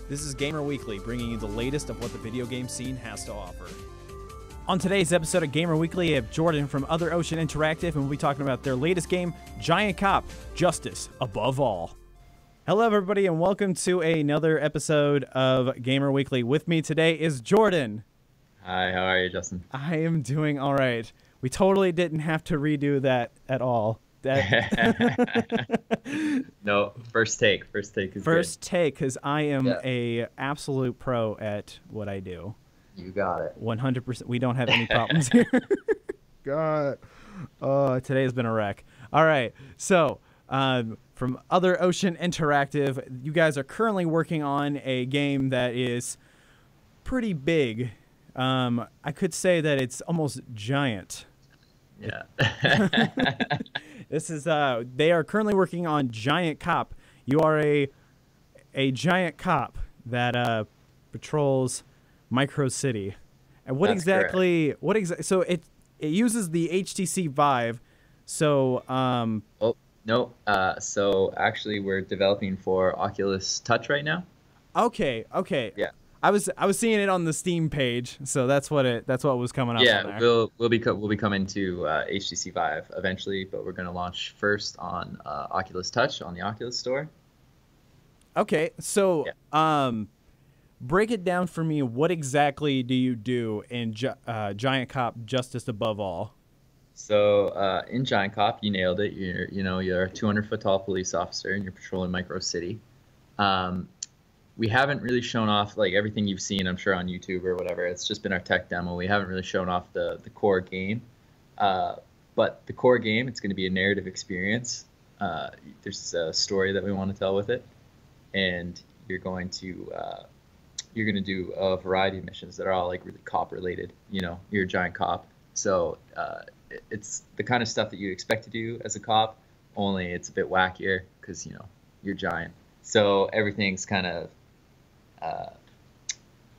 This is Gamer Weekly, bringing you the latest of what the video game scene has to offer. On today's episode of Gamer Weekly, I have Jordan from Other Ocean Interactive, and we'll be talking about their latest game, Giant Cop: Justice Above All. Hello, everybody, and welcome to another episode of Gamer Weekly. With me today is Jordan. Hi, how are you, Justin? I am doing all right. We totally didn't have to redo that at all. No, first take. First take is First good. take, because I am a absolute pro at what I do. You got it. 100%. We don't have any problems here. God. Today has been a wreck. All right. So, from Other Ocean Interactive, you guys are currently working on a game that is pretty big. I could say that it's almost giant. Yeah. This is they are currently working on Giant Cop. You are a giant cop that patrols Micro City. And what That's exactly correct. so it uses the HTC Vive. So Oh, no. So actually we're developing for Oculus Touch right now. okay. Yeah. I was seeing it on the Steam page, so that's what was coming up. Yeah, on there. we'll be coming to HTC Vive eventually, but we're going to launch first on Oculus Touch on the Oculus Store. Okay, so Yeah. break it down for me. What exactly do you do in Giant Cop: Justice Above All? So in Giant Cop, you nailed it. You're a 200-foot tall police officer and you're patrolling Micro City. We haven't really shown off like everything you've seen, I'm sure, on YouTube or whatever. It's just been our tech demo. We haven't really shown off the core game. But the core game, it's going to be a narrative experience. There's a story that we want to tell with it, and you're going to do a variety of missions that are all like really cop related. You're a giant cop, so it's the kind of stuff that you expect to do as a cop. Only it's a bit wackier because you're giant. So everything's kind of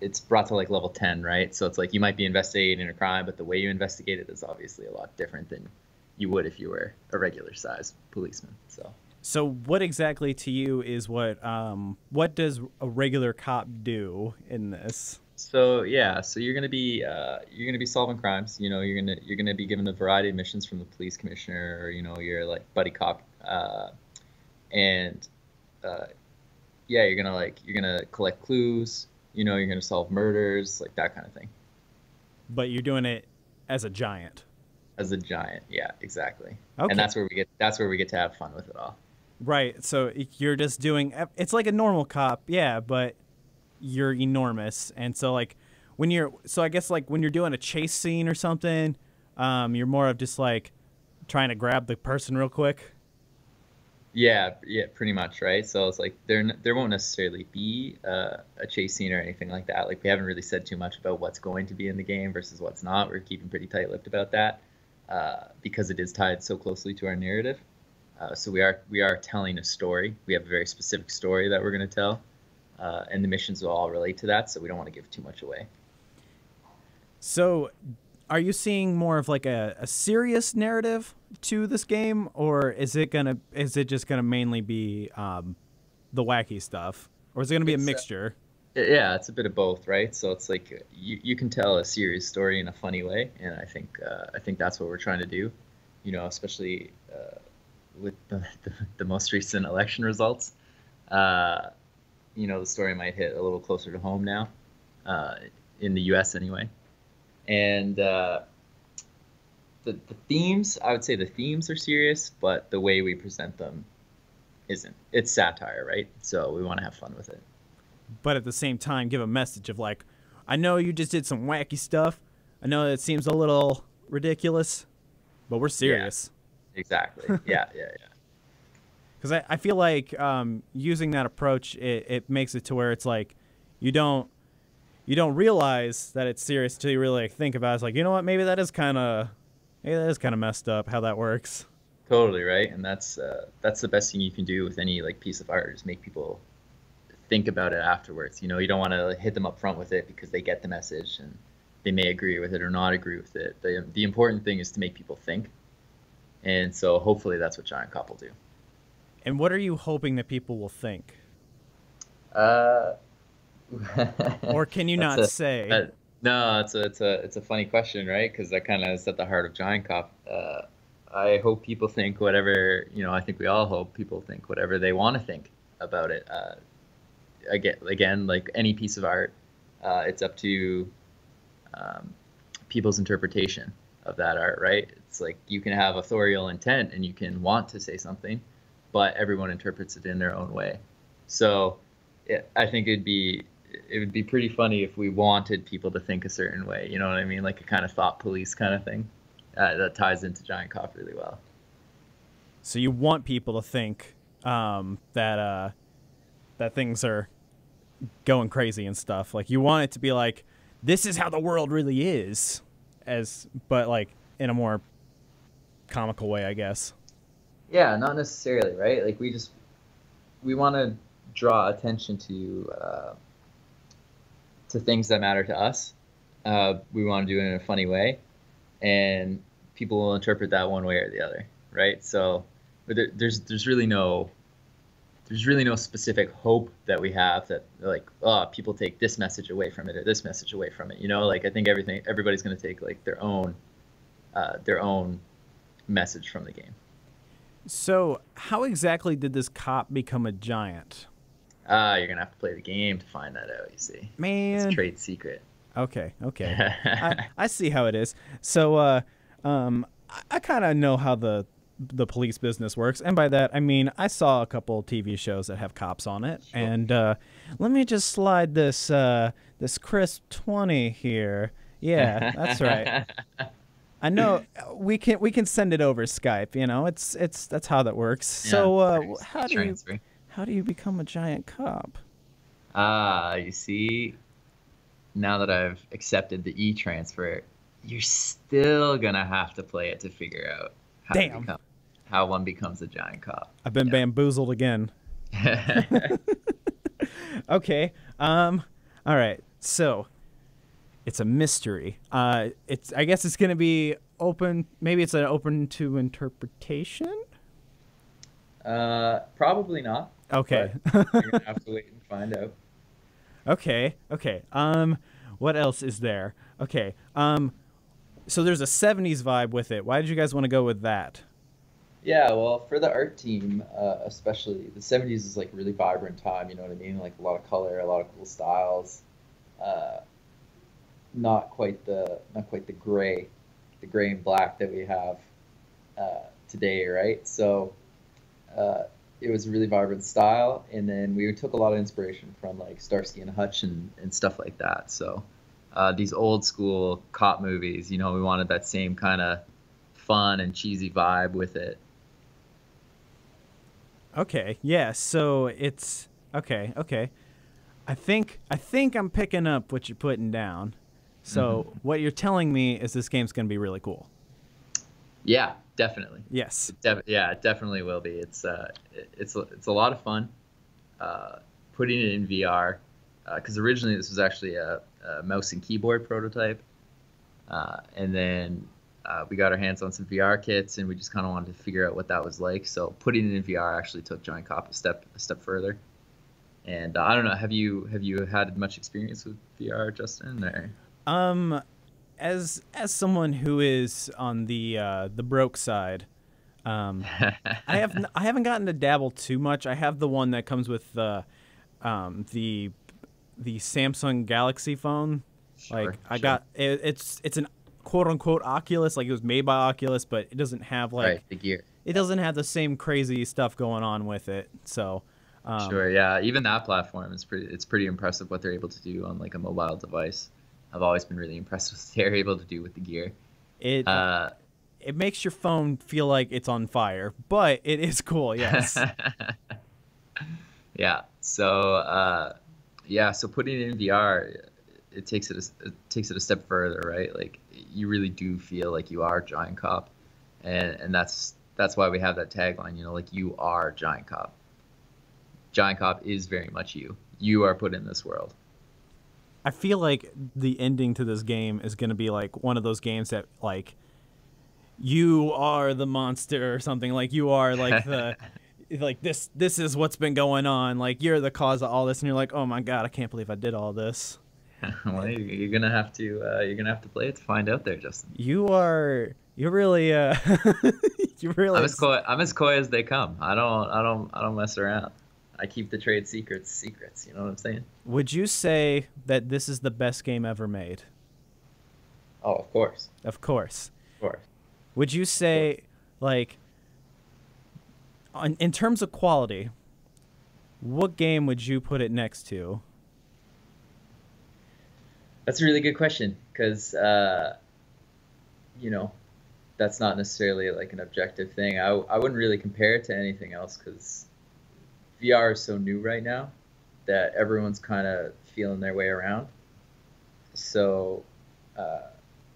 it's brought to like level 10, right? So it's like you might be investigating a crime, but the way you investigate it is obviously a lot different than you would if you were a regular size policeman. So what exactly to you is what does a regular cop do in this? So yeah, so you're gonna be solving crimes. You're gonna be given a variety of missions from the police commissioner, or you're like buddy cop, and yeah, you're gonna collect clues. You're gonna solve murders, like that kind of thing. But you're doing it as a giant. As a giant, yeah, exactly. Okay. And that's where we get to have fun with it all. Right. So you're just doing it's like a normal cop, yeah, but you're enormous. And so like I guess like when you're doing a chase scene or something, you're more of just like trying to grab the person real quick. Yeah, pretty much, right? So it's like there won't necessarily be a chase scene or anything like that. Like we haven't really said too much about what's going to be in the game versus what's not. We're keeping pretty tight-lipped about that because it is tied so closely to our narrative. So we are telling a story. We have a very specific story that we're going to tell, and the missions will all relate to that. So we don't want to give too much away. So, are you seeing more of like a serious narrative to this game, or is it just gonna mainly be the wacky stuff, or is it gonna be a mixture? Yeah, it's a bit of both, right? So it's like you can tell a serious story in a funny way, and I think that's what we're trying to do. Especially with the most recent election results. The story might hit a little closer to home now, in the U.S. anyway. And the themes, I would say the themes are serious, but the way we present them isn't. It's satire, right? So we want to have fun with it. But at the same time, give a message of like, I know you just did some wacky stuff. I know it seems a little ridiculous, but we're serious. Yeah, exactly. Yeah. Because I feel like using that approach, it makes it to where it's like you don't realize that it's serious until you really like, think about it. It's like, you know what, maybe that is kind of messed up how that works. Totally, right? And that's the best thing you can do with any like piece of art is make people think about it afterwards. You don't want to hit them up front with it because they get the message and they may agree with it or not agree with it. The important thing is to make people think. And so hopefully that's what Giant Cop will do. And what are you hoping that people will think? Or can you That's not say? no, it's a funny question, right? Because that kind of is at the heart of Giant Cop. I hope people think whatever, I think we all hope people think whatever they want to think about it. Again, like any piece of art, it's up to people's interpretation of that art, right? It's like you can have authorial intent and you can want to say something, but everyone interprets it in their own way. So I think it would be pretty funny if we wanted people to think a certain way. You know what I mean? Like a kind of thought police kind of thing. That ties into Giant Cop really well. So you want people to think that things are going crazy and stuff. Like you want it to be like, this is how the world really is, but like in a more comical way, I guess. Yeah, not necessarily, right? Like we want to draw attention to things that matter to us. We want to do it in a funny way, and people will interpret that one way or the other, right? So, but there's really no specific hope that we have that like, people take this message away from it or this message away from it. Like I think everybody's going to take like their own message from the game. So how exactly did this cop become a giant? You're gonna have to play the game to find that out. You see, man, it's a trade secret. Okay. I see how it is. So I kind of know how the police business works, and by that I mean I saw a couple TV shows that have cops on it. Sure. And let me just slide this crisp 20 here. Yeah, that's right. I know we can send it over Skype. That's how that works. Yeah, so how do you become a giant cop? You see, now that I've accepted the e-transfer, you're still gonna have to play it to figure out how one becomes a giant cop. I've been bamboozled again. Okay. All right. So it's a mystery. I guess it's gonna be open. Maybe it's an open to interpretation. Probably not. Okay. You're gonna have to wait and find out. Okay. What else is there? Okay. So there's a 70s vibe with it. Why did you guys want to go with that? Yeah, well, for the art team, especially, the 70s is like a really vibrant time, you know what I mean? Like a lot of color, a lot of cool styles. Not quite the gray and black that we have today, right? So it was a really vibrant style, and then we took a lot of inspiration from like Starsky and Hutch and stuff like that. So these old school cop movies, we wanted that same kind of fun and cheesy vibe with it. Okay, yeah, so it's okay. I think I'm picking up what you're putting down. So what you're telling me is this game's going to be really cool. Yeah, definitely. Yes. It definitely will be. It's a lot of fun. Putting it in VR, because originally this was actually a mouse and keyboard prototype, and then we got our hands on some VR kits, and we just kind of wanted to figure out what that was like. So putting it in VR actually took Giant Cop a step further. And I don't know, have you had much experience with VR, Justin? Or? As someone who is on the broke side, I haven't gotten to dabble too much. I have the one that comes with the Samsung Galaxy phone. Like I got it's an quote unquote Oculus, like it was made by Oculus, but it doesn't have like the gear. It doesn't have the same crazy stuff going on with it. So sure, yeah. Even that platform is pretty impressive what they're able to do on like a mobile device. I've always been really impressed with what they're able to do with the gear. It makes your phone feel like it's on fire, but it is cool, yes. Yeah. So so putting it in VR, it takes it a step further, right? Like you really do feel like you are Giant Cop, and that's why we have that tagline. Like you are Giant Cop. Giant Cop is very much you. You are put in this world. I feel like the ending to this game is going to be like one of those games that like you are the monster or something, like you are like like this is what's been going on. Like you're the cause of all this, and you're like, oh my god, I can't believe I did all this. Well, you're gonna have to play it to find out there, Justin. You're really you really. I'm as coy as they come. I don't mess around. I keep the trade secrets. You know what I'm saying? Would you say that this is the best game ever made? Oh, of course. Of course. Of course. Would you say, like, in terms of quality, what game would you put it next to? That's a really good question, because you know, that's not necessarily like an objective thing. I wouldn't really compare it to anything else, because VR is so new right now that everyone's kind of feeling their way around. So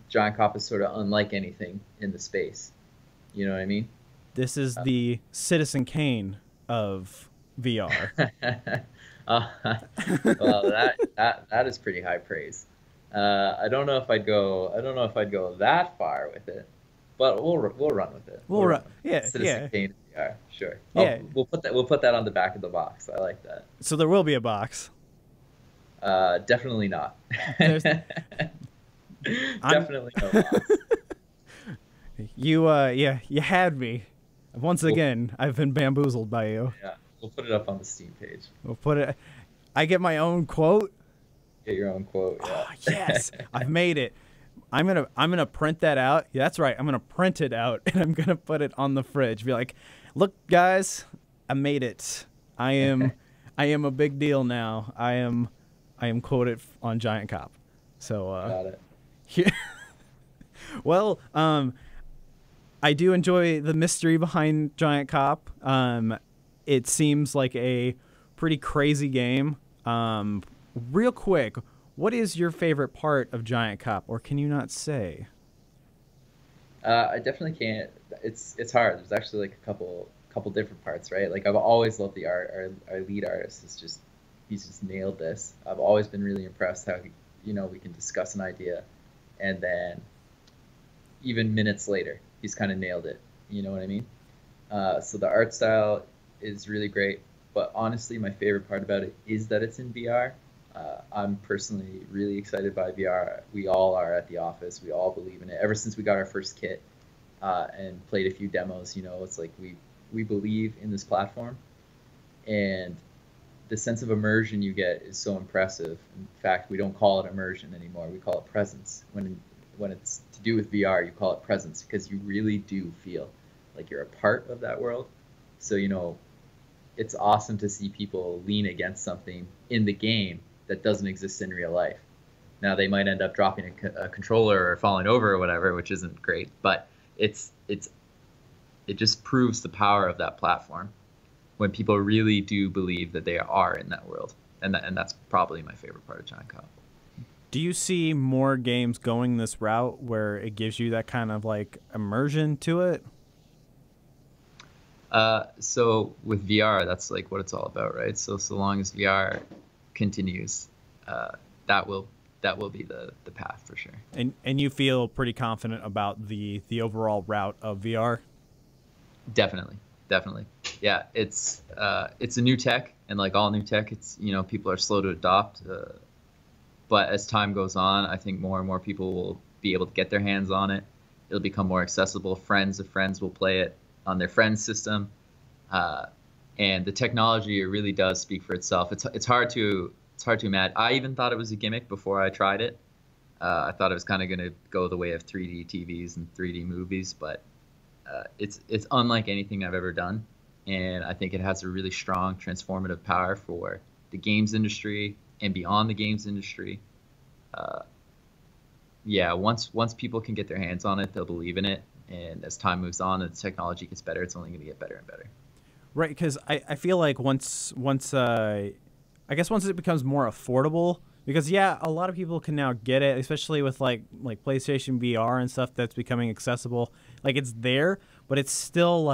Giant Cop is sort of unlike anything in the space. You know what I mean? This is the Citizen Kane of VR. Well, that is pretty high praise. I don't know if I'd go that far with it, but we'll run with it. We'll run. Yeah, Citizen Kane VR, sure. Yeah. We'll put that on the back of the box. I like that. So there will be a box. Definitely not. Definitely no box. You had me. Once again, I've been bamboozled by you. Yeah, we'll put it up on the Steam page. We'll put it. I get my own quote. Get your own quote. Yeah. Oh, yes, I've made it. I'm gonna print that out. Yeah, that's right. I'm gonna print it out and I'm gonna put it on the fridge. Be like, look, guys, I made it. I am a big deal now. I am quoted on Giant Cop. So got it. Yeah. Well, I do enjoy the mystery behind Giant Cop. It seems like a pretty crazy game. Real quick, what is your favorite part of Giant Cop, or can you not say? I definitely can't. It's hard. There's actually like a couple different parts, right? Like I've always loved the art. Our lead artist he's just nailed this. I've always been really impressed how we can discuss an idea, and then even minutes later, he's kind of nailed it. You know what I mean? So the art style is really great, but honestly, my favorite part about it is that it's in VR. I'm personally really excited by VR. We all are at the office. We all believe in it. Ever since we got our first kit and played a few demos, it's like we believe in this platform, and the sense of immersion you get is so impressive. In fact, we don't call it immersion anymore. We call it presence. When it's to do with VR, you call it presence, because you really do feel like you're a part of that world. So, it's awesome to see people lean against something in the game that doesn't exist in real life. Now, they might end up dropping a controller or falling over or whatever, which isn't great, but it just proves the power of that platform when people really do believe that they are in that world. And that's probably my favorite part of Giant Cop. Do you see more games going this route where it gives you that kind of like immersion to it? So with VR, that's like what it's all about, right? So long as VR continues, that will be the path for sure. And you feel pretty confident about the overall route of VR? Definitely. Yeah, it's a new tech, and like all new tech, it's people are slow to adopt. But as time goes on, I think more and more people will be able to get their hands on it. It'll become more accessible. Friends of friends will play it on their friends' system, and the technology, it really does speak for itself. It's hard to imagine. I even thought it was a gimmick before I tried it. I thought it was kind of going to go the way of 3D TVs and 3D movies, but it's unlike anything I've ever done, and I think it has a really strong transformative power for the games industry and beyond the games industry. Once people can get their hands on it, they'll believe in it, and as time moves on and the technology gets better, it's only going to get better and better. Right, because I feel like once it becomes more affordable, because a lot of people can now get it, especially with like PlayStation VR and stuff that's becoming accessible. Like it's there, but it's still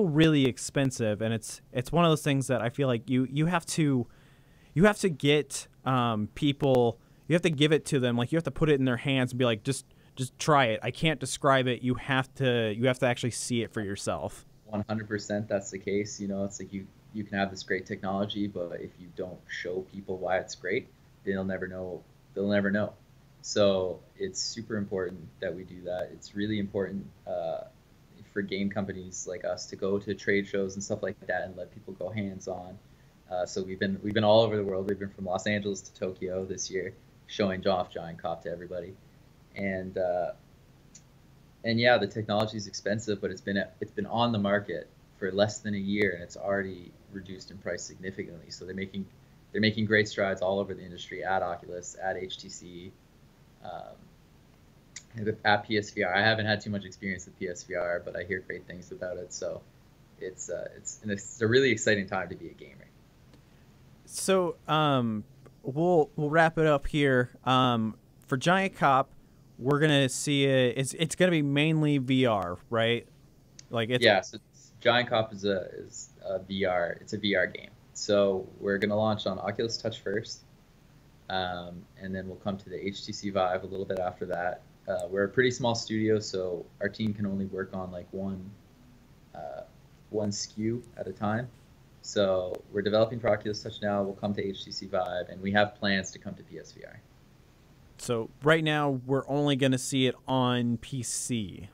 really expensive, and it's one of those things that I feel like you have to get people, you have to give it to them, like you have to put it in their hands and be like, just try it. I can't describe it. You have to actually see it for yourself. 100% that's the case. You know, it's like you can have this great technology, but if you don't show people why it's great, they'll never know. They'll never know. So it's super important that we do that. It's really important for game companies like us to go to trade shows and stuff like that and let people go hands-on. So we've been all over the world. We've been from Los Angeles to Tokyo this year, showing off Giant Cop to everybody. And yeah, the technology is expensive, but it's been on the market for less than a year, and it's already reduced in price significantly. So they're making great strides all over the industry, at Oculus, at HTC, at PSVR. I haven't had too much experience with PSVR, but I hear great things about it. So it's a really exciting time to be a gamer. So we'll wrap it up here. For Giant Cop, we're gonna see it. It's gonna be mainly VR, right? Like So Giant Cop is a VR. It's a VR game. So we're gonna launch on Oculus Touch first, and then we'll come to the HTC Vive a little bit after that. We're a pretty small studio, so our team can only work on like one SKU at a time. So we're developing for Oculus Touch now. We'll come to HTC Vive, and we have plans to come to PSVR. So right now we're only going to see it on PC.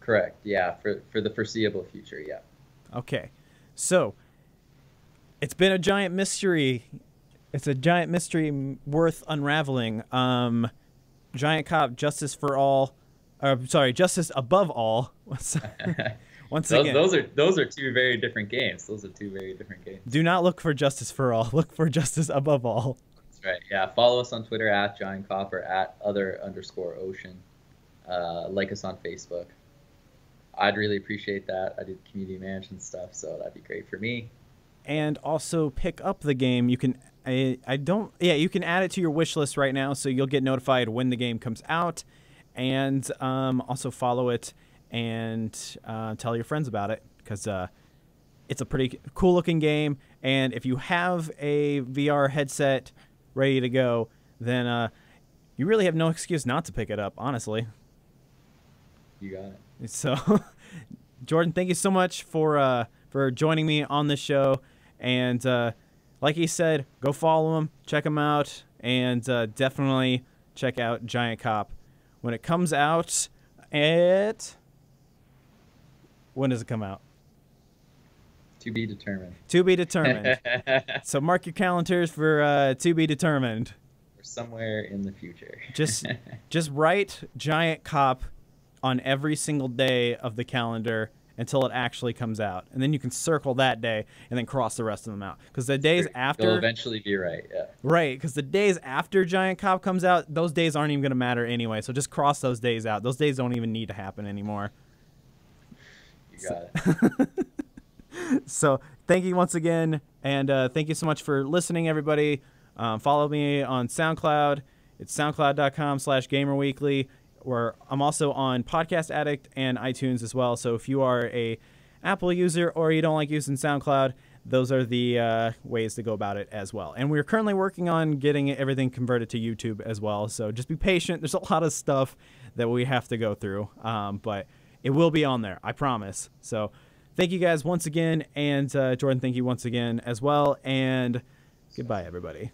Correct. Yeah, for the foreseeable future. Yeah. Okay. So it's been a giant mystery. It's a giant mystery worth unraveling. Giant Cop, Justice for All. Justice Above All. Once again, those are two very different games. Those are two very different games. Do not look for Justice for All. Look for Justice Above All. That's right. Yeah. Follow us on Twitter at Giant Cop or at @other_ocean. Like us on Facebook. I'd really appreciate that. I did community management stuff, so that'd be great for me. And also pick up the game. You can you can add it to your wish list right now, so you'll get notified when the game comes out. And also follow it and tell your friends about it, because it's a pretty cool looking game. And if you have a VR headset ready to go, then you really have no excuse not to pick it up, honestly. You got it. So Jordan, thank you so much for joining me on this show. And like he said, go follow him, check him out, and definitely check out Giant Cop when it comes out. When does it come out? To be determined. To be determined. So mark your calendars for to be determined. Or somewhere in the future. just write Giant Cop on every single day of the calendar until it actually comes out, and then you can circle that day and then cross the rest of them out, because the days after you'll eventually be right. Yeah. Right, because the days after Giant Cop comes out, those days aren't even going to matter anyway. So just cross those days out. Those days don't even need to happen anymore. You got it. So thank you once again, and thank you so much for listening, everybody. Follow me on SoundCloud. It's soundcloud.com/gamerweekly. Where I'm also on Podcast Addict and iTunes as well. So if you are a Apple user or you don't like using SoundCloud, those are the ways to go about it as well. And we're currently working on getting everything converted to YouTube as well. So just be patient. There's a lot of stuff that we have to go through, but it will be on there, I promise. So thank you guys once again, and Jordan, thank you once again as well. And goodbye, everybody.